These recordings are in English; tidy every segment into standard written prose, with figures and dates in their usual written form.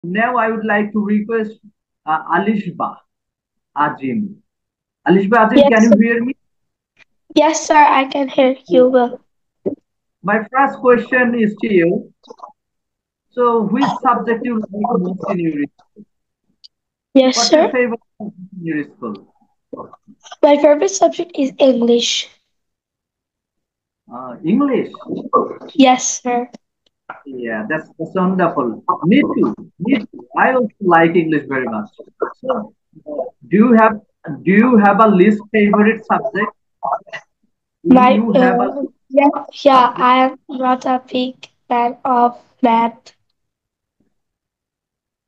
Now I would like to request Alishba Ajim. Alishba Ajim, can Yes, you hear me? yes, sir, I can hear you well. My first question is to you. So, which subject you like most in your school? Yes, What's your sir. favorite subject in your school? My favorite subject is English. English. Yes, sir. Yeah, that's wonderful. Me too. Me too. I also like English very much. So, do you have do you have a least favorite subject? Do My you have a yeah, yeah, subject? I am not a big fan of math.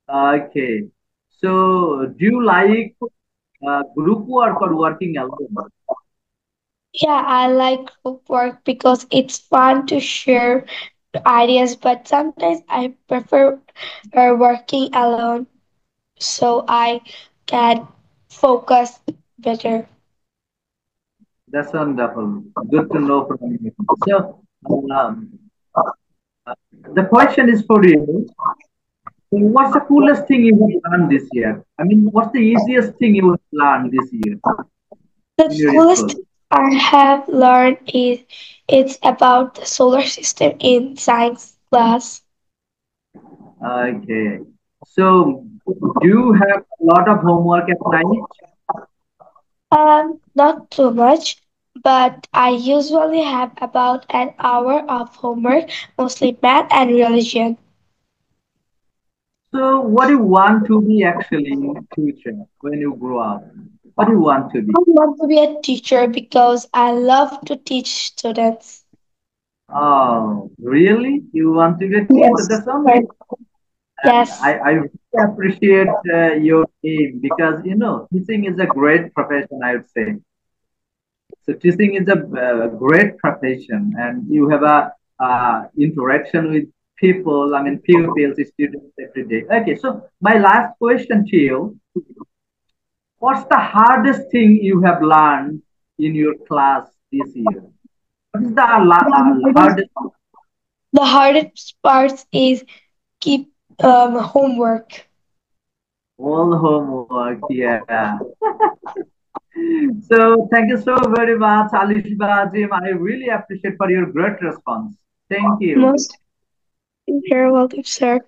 Okay. So, do you like group work or working alone? Yeah, I like group work because it's fun to share ideas, but sometimes I prefer working alone so I can focus better. That's wonderful. Good to know from you. So, um, the question is for you. So what's the coolest thing you have learned this year? I mean, what's the easiest thing you have learned this year The in your coolest school? I have learned is it's about the solar system in science class. Okay. So, do you have a lot of homework at night? Not too much, but I usually have about an hour of homework, mostly math and religion. So, what do you want to be actually in future when you grow up? What do you want to be? I want to be a teacher because I love to teach students. Oh, really? You want to be a teacher? Yes. That's wonderful. Right. And Yes. I really appreciate your aim because teaching is a great profession, I would say. So teaching is a great profession, and you have a interaction with people. I mean, pupils, students every day. Okay, so my last question to you: what's the hardest thing you have learned in your class this year? What is the hardest The hardest part is keep homework. all homework? Yeah. So thank you so very much, Alish Bajim. I really appreciate for your great response. Thank you. Most very welcome, sir.